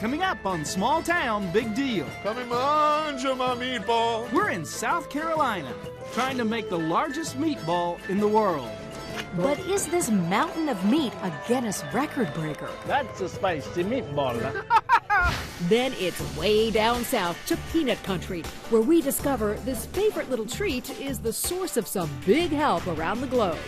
Coming up on Small Town Big Deal. Come and mangia my meatball. We're in South Carolina, trying to make the largest meatball in the world. But is this mountain of meat a Guinness record breaker? That's a spicy meatball. Then it's way down south to peanut country, where we discover this favorite little treat is the source of some big help around the globe.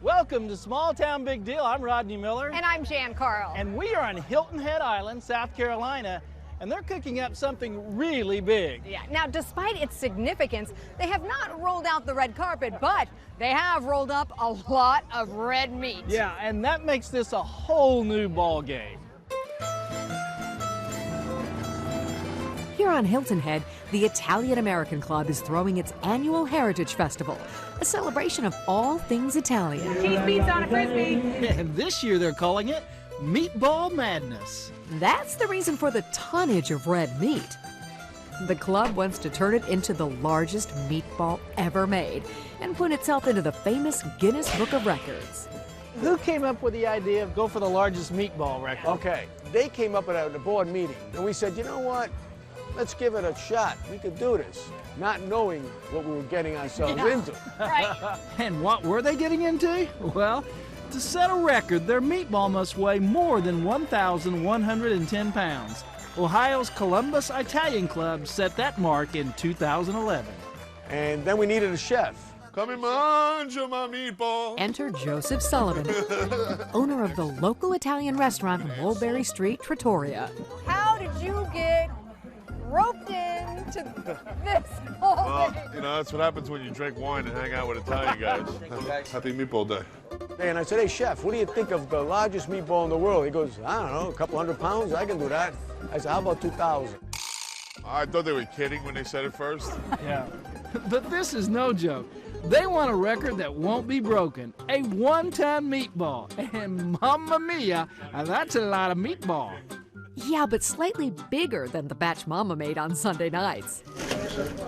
Welcome to Small Town Big Deal. I'm Rodney Miller. And I'm Jann Carl. And we are on Hilton Head Island, South Carolina, and they're cooking up something really big. Yeah. Now, despite its significance, they have not rolled out the red carpet, but they have rolled up a lot of red meat. Yeah, and that makes this a whole new ball game. Here on Hilton Head, the Italian-American Club is throwing its annual Heritage Festival, a celebration of all things Italian. Cheese beats on a Frisbee. And this year they're calling it Meatball Madness. That's the reason for the tonnage of red meat. The club wants to turn it into the largest meatball ever made and put itself into the famous Guinness Book of Records. Who came up with the idea of go for the largest meatball record? Okay, they came up at the board meeting, and we said, you know what? Let's give it a shot. We could do this, not knowing what we were getting ourselves into. Right. And what were they getting into? Well, to set a record, their meatball must weigh more than 1,110 pounds. Ohio's Columbus Italian Club set that mark in 2011. And then we needed a chef. Come and mangia my meatball. Enter Joseph Sullivan, owner of the local Italian restaurant Mulberry Street, Trattoria. How did you get roped into this whole Well, thing? you know, that's what happens when you drink wine and hang out with Italian guys. Happy Meatball Day. And I said, hey, chef, what do you think of the largest meatball in the world? He goes, I don't know, a couple 100 pounds? I can do that. I said, how about 2,000? I thought they were kidding when they said it first. Yeah. But this is no joke. They want a record that won't be broken, a one-ton meatball. And mamma mia, that's a lot of meatball. Yeah, but slightly bigger than the batch Mama made on Sunday nights.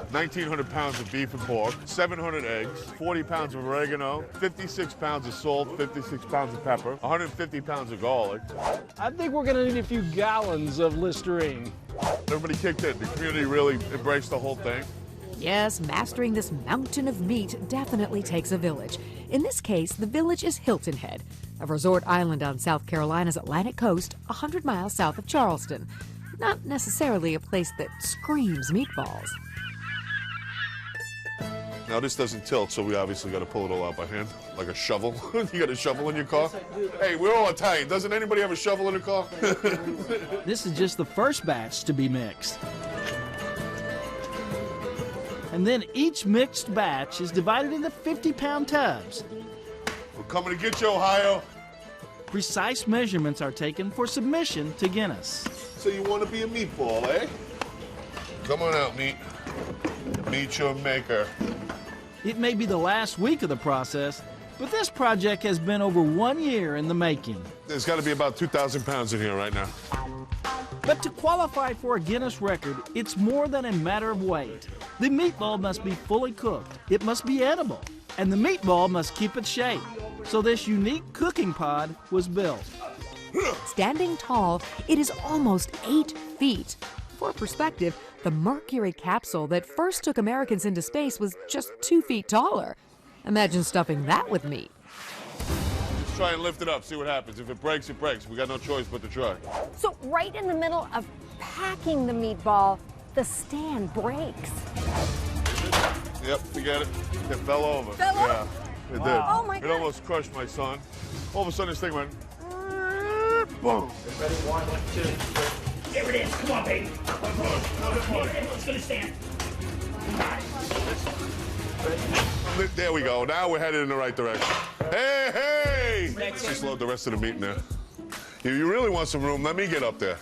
1,900 pounds of beef and pork, 700 eggs, 40 pounds of oregano, 56 pounds of salt, 56 pounds of pepper, 150 pounds of garlic. I think we're going to need a few gallons of Listerine. Everybody kicked in. The community really embraced the whole thing. Yes, mastering this mountain of meat definitely takes a village. In this case, the village is Hilton Head, a resort island on South Carolina's Atlantic coast, 100 miles south of Charleston. Not necessarily a place that screams meatballs. Now this doesn't tilt, so we obviously got to pull it all out by hand, like a shovel. You got a shovel in your car? Hey, we're all Italian. Doesn't anybody have a shovel in their car? This is just the first batch to be mixed. And then each mixed batch is divided into 50-pound tubs. We're coming to get you, Ohio. Precise measurements are taken for submission to Guinness. So you want to be a meatball, eh? Come on out, meat. Meet your maker. It may be the last week of the process, but this project has been over 1 year in the making. There's got to be about 2,000 pounds in here right now. But to qualify for a Guinness record, it's more than a matter of weight. The meatball must be fully cooked, it must be edible, and the meatball must keep its shape. So this unique cooking pod was built. Standing tall, it is almost 8 feet. For perspective, the Mercury capsule that first took Americans into space was just 2 feet taller. Imagine stuffing that with meat. Let's try and lift it up, see what happens. If it breaks, it breaks. We got no choice but to try. So right in the middle of packing the meatball, the stand breaks. Yep, forget it. It fell over. Fell over? Yeah, it did. Oh, my It God. almost crushed my son. All of a sudden, this thing went, boom. Ready? 1, 2, 3. There it is. Come on, baby. Come on. It's gonna stand. There we go. Now we're headed in the right direction. Hey, hey! Let's just load the rest of the meat in there. If you really want some room, let me get up there.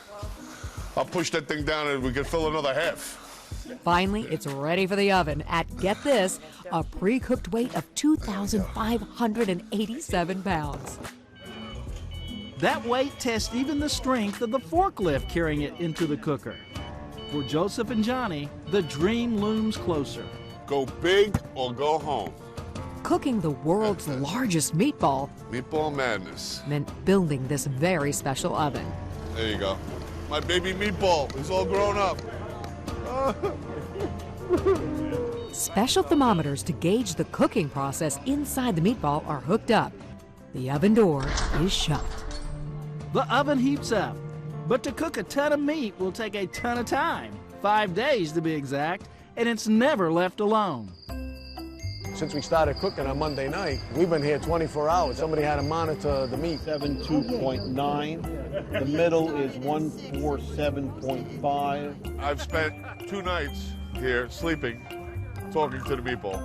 I'll push that thing down and we can fill another half. Finally, it's ready for the oven at, get this, a pre-cooked weight of 2,587 pounds. That weight tests even the strength of the forklift carrying it into the cooker. For Joseph and Johnny, the dream looms closer. Go big or go home. Cooking the world's largest meatball Meatball madness. meant building this very special oven. There you go. My baby meatball is all grown up. Special thermometers to gauge the cooking process inside the meatball are hooked up. The oven door is shut. The oven heats up, but to cook a ton of meat will take a ton of time, 5 days to be exact, and it's never left alone. Since we started cooking on Monday night, we've been here 24 hours. Somebody had to monitor the meat. 72.9. The middle is 147.5. I've spent 2 nighs here sleeping, talking to the meatball.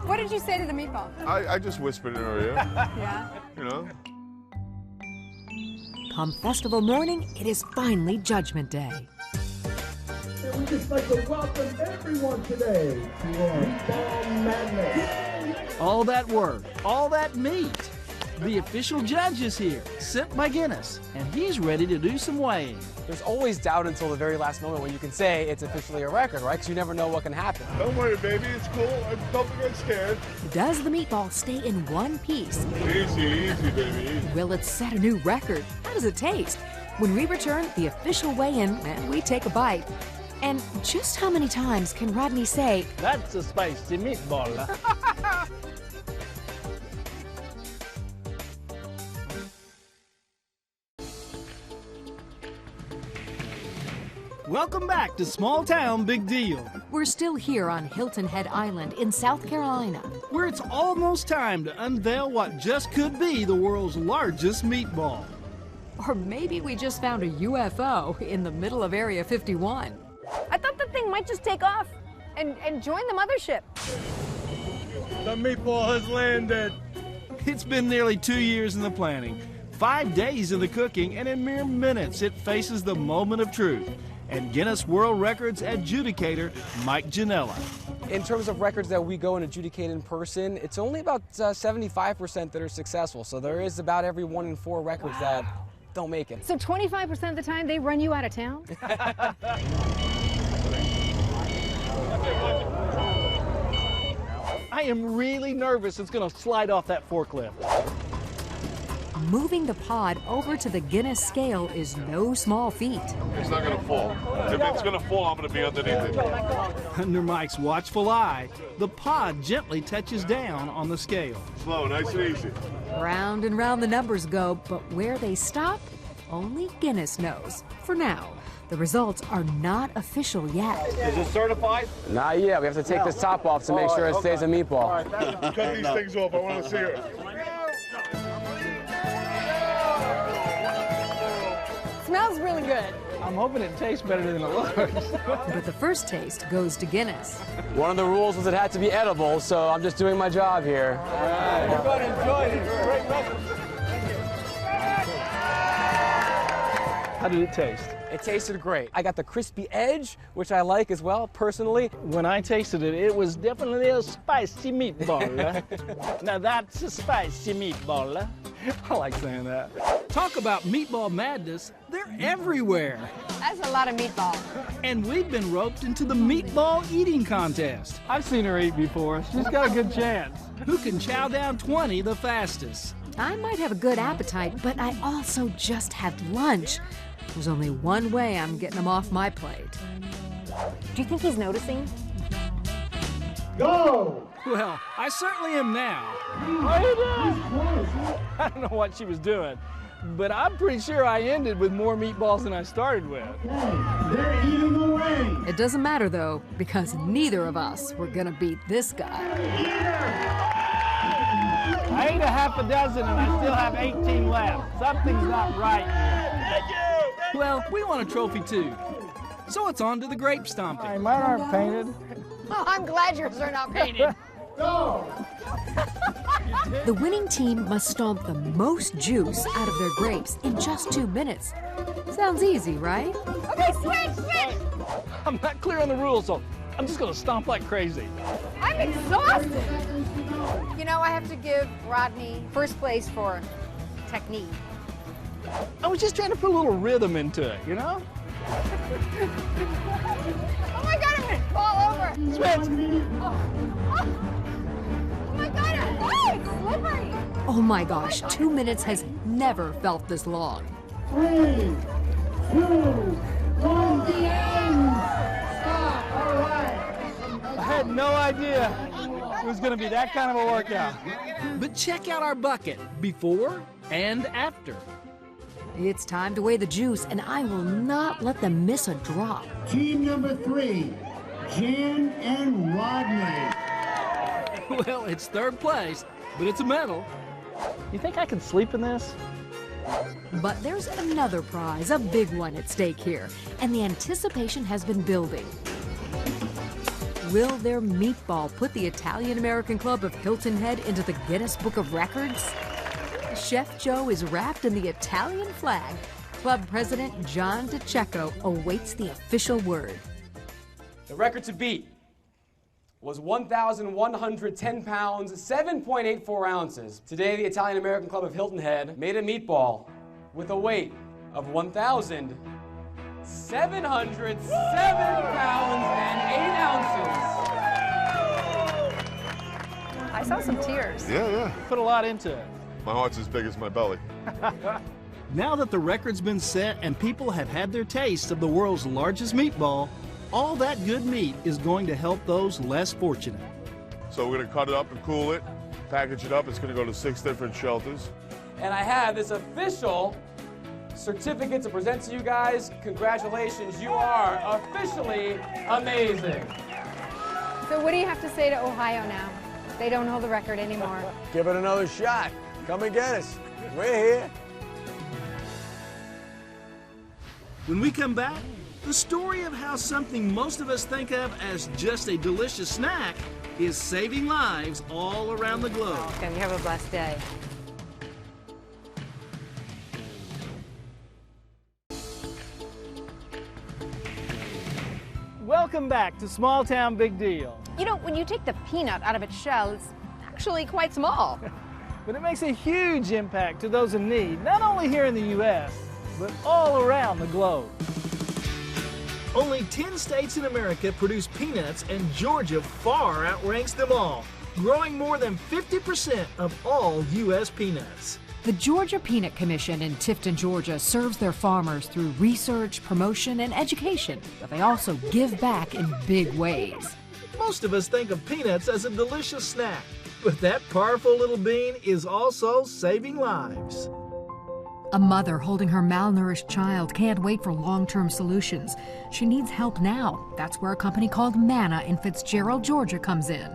What did you say to the meatball? I just whispered in her ear, Yeah. you know. Come festival morning, it is finally Judgment Day. And we'd just like to welcome everyone today to our Meatball Madness. All that work, all that meat. The official judge is here, sent by Guinness, and he's ready to do some weighing. There's always doubt until the very last moment when you can say it's officially a record, right? Because you never know what can happen. Don't worry, baby, it's cool. Don't get scared. Does the meatball stay in one piece? Easy, easy, baby, easy. Will it set a new record? How does it taste? When we return, the official weigh-in, and we take a bite. And just how many times can Rodney say, That's a spicy meatball. Welcome back to Small Town Big Deal, we're still here on Hilton Head Island in South Carolina. where it's almost time to unveil what just could be the world's largest meatball. Or maybe we just found a UFO in the middle of Area 51. I thought the thing might just take off and join the mothership. The meatball has landed. It's been nearly 2 years in the planning, 5 days in the cooking, and in mere minutes it faces the moment of truth. And Guinness World Records adjudicator Mike Janella. In terms of records that we go and adjudicate in person, it's only about 75% that are successful. So there is about every 1 in 4 records that don't make it. So 25% of the time they run you out of town? I am really nervous it's going to slide off that forklift. Moving the pod over to the Guinness scale is no small feat. It's not gonna fall. If it's gonna fall, I'm gonna be underneath it. Under Mike's watchful eye, the pod gently touches down on the scale. Slow, nice and easy. Round and round the numbers go, but where they stop, only Guinness knows. For now, the results are not official yet. Is it certified? Not yet. We have to take this top off to make sure it stays a meatball. Cut these things off. I want to see it. Smells really good. I'm hoping it tastes better than it looks. But the first taste goes to Guinness. One of the rules was it had to be edible, so I'm just doing my job here. You're going to enjoy it. It's a great record. How did it taste? It tasted great. I got the crispy edge, which I like as well, personally. When I tasted it, it was definitely a spicy meatball. Now that's a spicy meatball. I like saying that. Talk about meatball madness, they're everywhere. That's a lot of meatball. And we've been roped into the meatball eating contest. I've seen her eat before. She's got a good chance. Who can chow down 20 the fastest? I might have a good appetite, but I also just had lunch. There's only one way I'm getting them off my plate. Do you think he's noticing? Go! Well, I certainly am now. What are you doing? I don't know what she was doing, but I'm pretty sure I ended with more meatballs than I started with. They're eating away! It doesn't matter though, because neither of us were gonna beat this guy. I ate a half a dozen and I still have 18 left. Something's not right here. Well, we want a trophy too. So it's on to the grape stomping. Mine aren't painted. Oh, I'm glad yours are not painted. Go! The winning team must stomp the most juice out of their grapes in just 2 minutes. Sounds easy, right? Okay, switch! I'm not clear on the rules, so I'm just gonna stomp like crazy. I'm exhausted. You know, I have to give Rodney first place for technique. I was just trying to put a little rhythm into it, you know? Oh my God, I'm gonna fall over. Switch! Oh my God, oh, it's slippery. Oh my gosh, 2 minutes has never felt this long. 3, 2, 1, the end. Stop. All right. I had no idea it was gonna be that kind of a workout. But check out our bucket before and after. It's time to weigh the juice, and I will not let them miss a drop. Team number 3, Jann and Rodney. Well, it's third place, but it's a medal. You think I could sleep in this? But there's another prize, a big one at stake here, and the anticipation has been building. Will their meatball put the Italian-American Club of Hilton Head into the Guinness Book of Records? Chef Joe is wrapped in the Italian flag. Club President John DeCecco awaits the official word. The record to beat was 1,110 pounds, 7.84 ounces. Today, the Italian-American Club of Hilton Head made a meatball with a weight of 1,707 pounds and 8 ounces. I saw some tears. Yeah. Put a lot into it. My heart's as big as my belly. Now that the record's been set and people have had their taste of the world's largest meatball, all that good meat is going to help those less fortunate. So we're gonna cut it up and cool it, package it up. It's gonna go to 6 different shelters. And I have this official certificate to present to you guys. Congratulations, you are officially amazing. So what do you have to say to Ohio now? They don't hold the record anymore. Give it another shot. Come and get us. We're here. When we come back, the story of how something most of us think of as just a delicious snack is saving lives all around the globe. Okay, you have a blessed day. Welcome back to Small Town Big Deal. You know, when you take the peanut out of its shell, it's actually quite small. But it makes a huge impact to those in need, not only here in the U.S., but all around the globe. Only 10 states in America produce peanuts, and Georgia far outranks them all, growing more than 50% of all U.S. peanuts. The Georgia Peanut Commission in Tifton, Georgia serves their farmers through research, promotion, and education, but they also give back in big ways. Most of us think of peanuts as a delicious snack, but that powerful little bean is also saving lives. A mother holding her malnourished child can't wait for long-term solutions. She needs help now. That's where a company called Manna in Fitzgerald, Georgia comes in.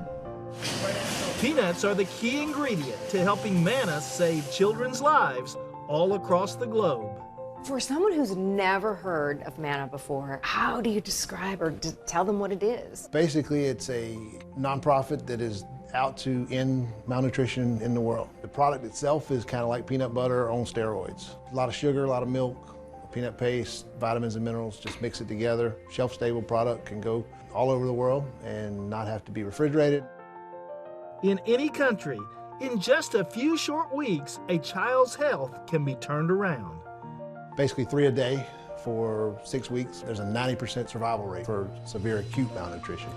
Peanuts are the key ingredient to helping Manna save children's lives all across the globe. For someone who's never heard of Manna before, how do you describe or tell them what it is? Basically, it's a nonprofit that is out to end malnutrition in the world. The product itself is kind of like peanut butter on steroids. A lot of sugar, a lot of milk, peanut paste, vitamins and minerals, just mix it together. Shelf-stable product, can go all over the world and not have to be refrigerated. In any country, in just a few short weeks, a child's health can be turned around. Basically 3 a day for 6 weeks. There's a 90% survival rate for severe acute malnutrition.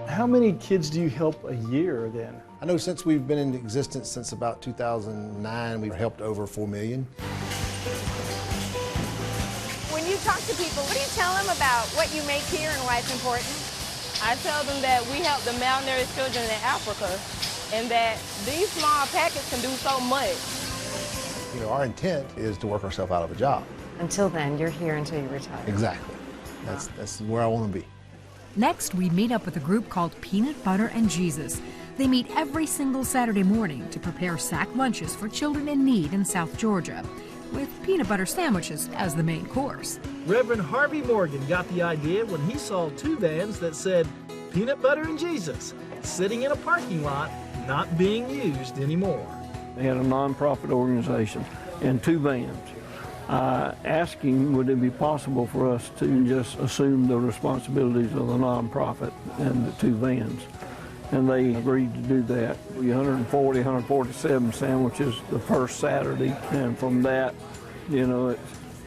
How many kids do you help a year then? I know since we've been in existence since about 2009, we've helped over 4 million. When you talk to people, what do you tell them about what you make here and why it's important? I tell them that we help the malnourished children in Africa and that these small packets can do so much. You know, our intent is to work ourselves out of a job. Until then, you're here until you retire. Exactly. That's where I want to be. Next, we meet up with a group called Peanut Butter and Jesus. They meet every single Saturday morning to prepare sack lunches for children in need in South Georgia, with peanut butter sandwiches as the main course. Reverend Harvey Morgan got the idea when he saw 2 vans that said Peanut Butter and Jesus sitting in a parking lot not being used anymore. They had a nonprofit organization and 2 vans. Asking would it be possible for us to just assume the responsibilities of the nonprofit and the 2 vans. And they agreed to do that. We 147 sandwiches the first Saturday, and from that, you know,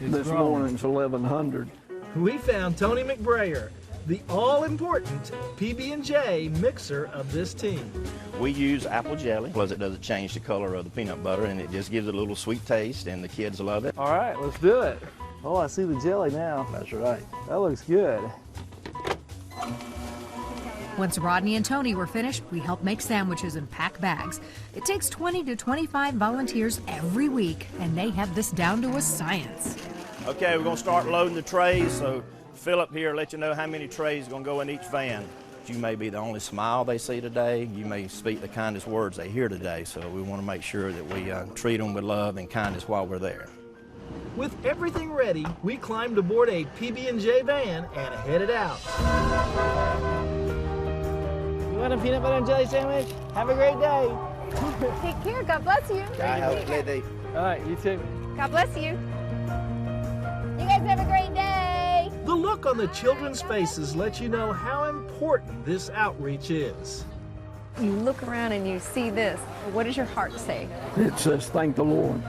this morning's 1,100. We found Tony McBrayer, the all-important PB&J mixer of this team. We use apple jelly because it doesn't change the color of the peanut butter, and it just gives it a little sweet taste, and the kids love it. All right, let's do it. Oh, I see the jelly now. That's right. That looks good. Once Rodney and Tony were finished, we helped make sandwiches and pack bags. It takes 20 to 25 volunteers every week, and they have this down to a science. Okay, we're going to start loading the trays, so Philip here let you know how many trays are going to go in each van. You may be the only smile they see today. You may speak the kindest words they hear today, so we want to make sure that we treat them with love and kindness while we're there. With everything ready, we climbed aboard a PB&J van and headed out. You want a peanut butter and jelly sandwich? Have a great day. Take care. God bless you. All right, you too. God bless you. You guys have a great day. The look on the children's faces lets you know how important this outreach is. You look around and you see this. What does your heart say? It says, thank the Lord.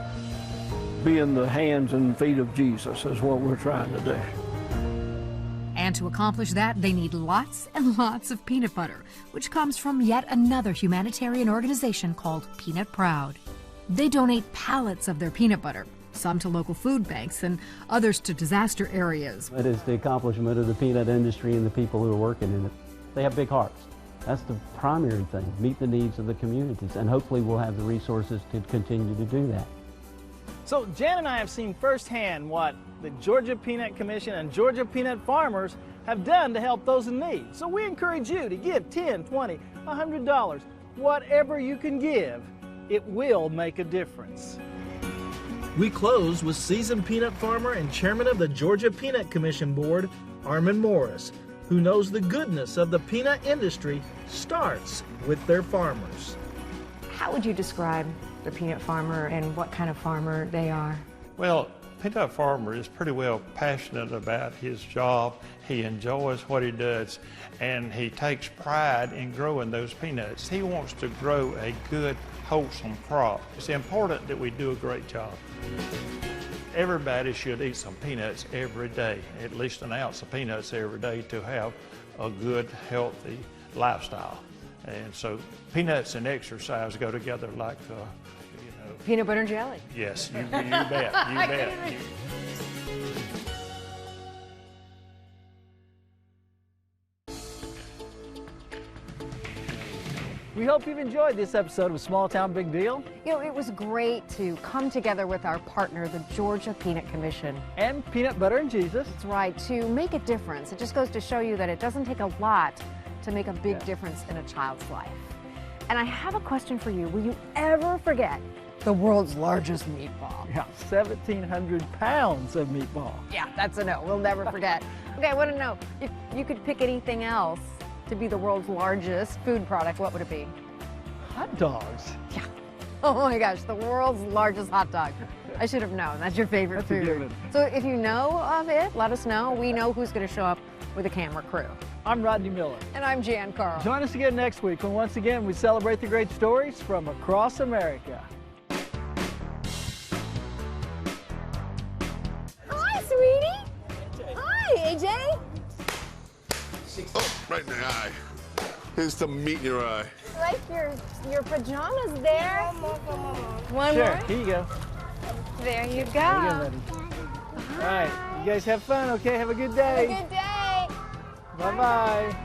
Being the hands and feet of Jesus is what we're trying to do. And to accomplish that, they need lots and lots of peanut butter, which comes from yet another humanitarian organization called Peanut Proud. They donate pallets of their peanut butter, some to local food banks and others to disaster areas. It is the accomplishment of the peanut industry and the people who are working in it. They have big hearts. That's the primary thing, meet the needs of the communities, and hopefully we'll have the resources to continue to do that. So Jan and I have seen firsthand what the Georgia Peanut Commission and Georgia peanut farmers have done to help those in need. So we encourage you to give $10, $20, $100, whatever you can give. It will make a difference. We close with seasoned peanut farmer and chairman of the Georgia Peanut Commission Board, Armin Morris, who knows the goodness of the peanut industry starts with their farmers. How would you describe the peanut farmer and what kind of farmer they are? Well, peanut farmer is pretty well passionate about his job. He enjoys what he does, and he takes pride in growing those peanuts. He wants to grow a good, wholesome crop. It's important that we do a great job. Everybody should eat some peanuts every day, at least an ounce of peanuts every day to have a good, healthy lifestyle. And so peanuts and exercise go together like, peanut butter and jelly. Yes, you bet, you bet. We hope you've enjoyed this episode of Small Town Big Deal. You know, it was great to come together with our partner, the Georgia Peanut Commission. And Peanut Butter and Jesus. That's right, to make a difference. It just goes to show you that it doesn't take a lot to make a big difference in a child's life. And I have a question for you. Will you ever forget the world's largest meatball? Yeah, 1,700 pounds of meatball. Yeah, that's a no. We'll never forget. Okay, I want to know, if you could pick anything else to be the world's largest food product, what would it be? Hot dogs. Yeah. Oh my gosh, the world's largest hot dog. I should have known. That's your favorite That's food. a given. So if you know of it, let us know. We know who's going to show up with a camera crew. I'm Rodney Miller. And I'm Jan Carl. Join us again next week when once again we celebrate the great stories from across America. Hi, sweetie. Hi, AJ. Oh, right in the eye. Here's some meat in your eye. Like your pajamas there. One Sure, more. here you go. There you go. There you go, buddy. All right, you guys have fun, okay? Have a good day. Have a good day. Bye-bye.